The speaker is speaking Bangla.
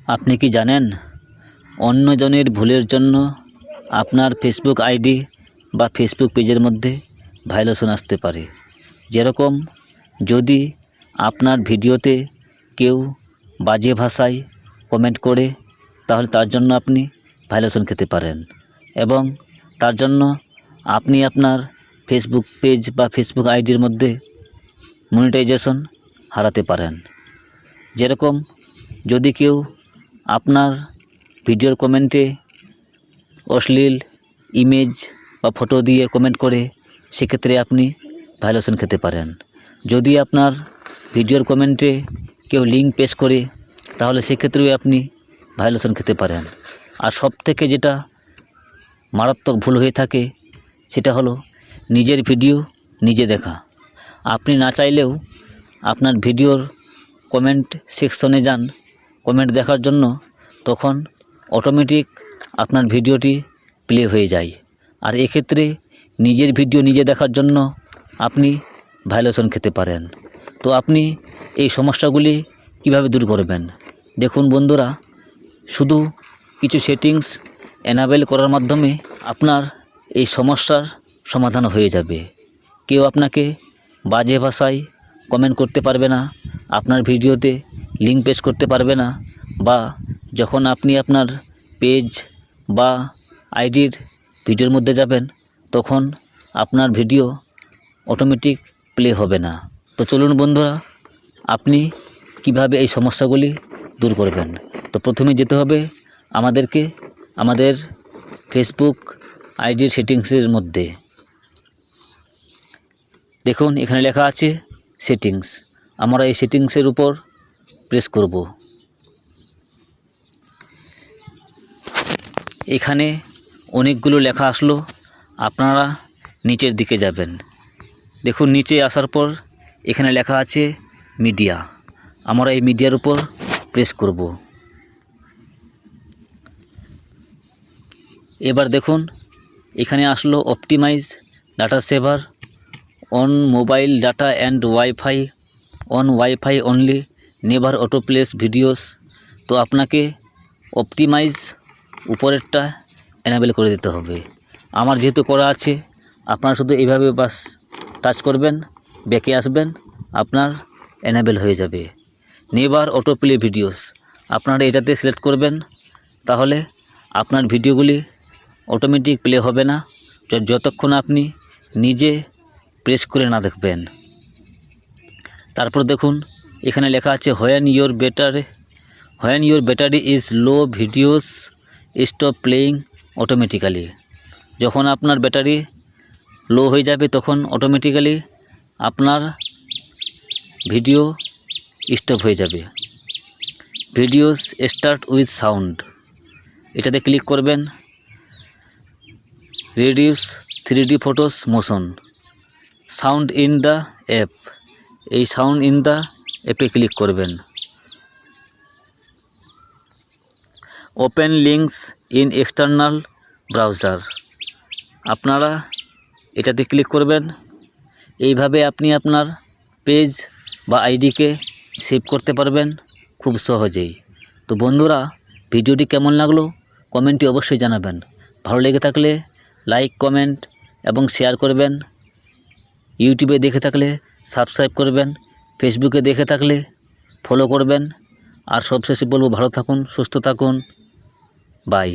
আপনি কি জানেন অন্যজনের ভুলের জন্য আপনার ফেসবুক আইডি বা ফেসবুক পেজের মধ্যে ভায়োলেশন আসতে পারে। যেরকম যদি আপনার ভিডিওতে কেউ বাজে ভাষায় কমেন্ট করে তাহলে তার জন্য আপনি ভায়োলেশন খেতে পারেন এবং তার জন্য আপনি আপনার ফেসবুক পেজ বা ফেসবুক আইডির মধ্যে মনিটাইজেশন হারাতে পারেন। যেরকম যদি কেউ আপনার ভিডিওর কমেন্টে অশ্লীল ইমেজ বা ফটো দিয়ে কমেন্ট করে সেক্ষেত্রে আপনি ভায়োলেশন খেতে পারেন। যদি আপনার ভিডিওর কমেন্টে কেউ লিঙ্ক পেশ করে তাহলে সেক্ষেত্রেও আপনি ভায়োলেশন খেতে পারেন। আর সবথেকে যেটা মারাত্মক ভুল হয়ে থাকে সেটা হলো নিজের ভিডিও নিজে দেখা। আপনি না চাইলেও আপনার ভিডিওর কমেন্ট সেকশনে যান কমেন্ট দেখার জন্য, তখন অটোমেটিক আপনার ভিডিওটি প্লে হয়ে যায়। আর এক্ষেত্রে নিজের ভিডিও নিজে দেখার জন্য আপনি ভায়োলেশন খেতে পারেন। তো আপনি এই সমস্যাগুলি কিভাবে দূর করবেন? দেখুন বন্ধুরা, শুধু কিছু সেটিংস এনাবেল করার মাধ্যমে আপনার এই সমস্যার সমাধান হয়ে যাবে। কেউ আপনাকে বাজে ভাষায় কমেন্ট করতে পারবে না, আপনার ভিডিওতে লিঙ্ক পেশ করতে পারবে না, বা যখন আপনি আপনার পেজ বা আইডির ভিডিওর মধ্যে যাবেন তখন আপনার ভিডিও অটোমেটিক প্লে হবে না। তো চলুন বন্ধুরা, আপনি কিভাবে এই সমস্যাগুলি দূর করবেন। তো প্রথমে যেতে হবে আমাদেরকে আমাদের ফেসবুক আইডির সেটিংসের মধ্যে। দেখুন এখানে লেখা আছে সেটিংস। আমরা এই সেটিংসের উপর প্রেস করব। এখানে অনেকগুলো লেখা আসলো, আপনারা নিচের দিকে যাবেন। দেখুন নিচে আসার পর এখানে লেখা আছে মিডিয়া। আমরা এই মিডিয়ার উপর প্রেস করব। এবার দেখুন এখানে আসলো optimize data saver on mobile data and wifi on wifi only, never auto plays videos. তো আপনাকে অপটিমাইজ উপরেরটা এনাবেল করে দিতে হবে। আমার যেহেতু করা আছে, আপনারা শুধু এইভাবে বাস টাচ করবেন, ব্যাকে আসবেন, আপনার এনাবেল হয়ে যাবে। নেভার অটো প্লে ভিডিওস আপনারা এটাতে সিলেক্ট করবেন, তাহলে আপনার ভিডিওগুলি অটোমেটিক প্লে হবে না যতক্ষণ আপনি নিজে প্রেস করে না দেখবেন। তারপর দেখুন এখানে লেখা আছে when your battery is low videos stop playing automatically. যখন আপনার ব্যাটারি লো হয়ে যাবে তখন অটোমেটিক্যালি আপনার ভিডিও স্টপ হয়ে যাবে। ভিডিওস স্টার্ট উইথ সাউন্ড, এটাতে ক্লিক করবেন। Reduce 3D photos motion, sound in the app, এই সাউন্ড ইন দ্য অ্যাপে ক্লিক করবেন। Open links in external browser, আপনারা এটাতে ক্লিক করবেন। এইভাবে আপনি আপনার পেজ বা আইডিকে সেভ করতে পারবেন খুব সহজেই। তো বন্ধুরা, ভিডিওটি কেমন লাগলো কমেন্টে অবশ্যই জানাবেন। ভালো লেগে থাকলে লাইক, কমেন্ট এবং শেয়ার করবেন। ইউটিউবে দেখে থাকলে সাবস্ক্রাইব করবেন, ফেসবুকে দেখে থাকলে ফলো করবেন। আর সবশেষে বলবো, ভালো থাকুন, সুস্থ থাকুন, বাই।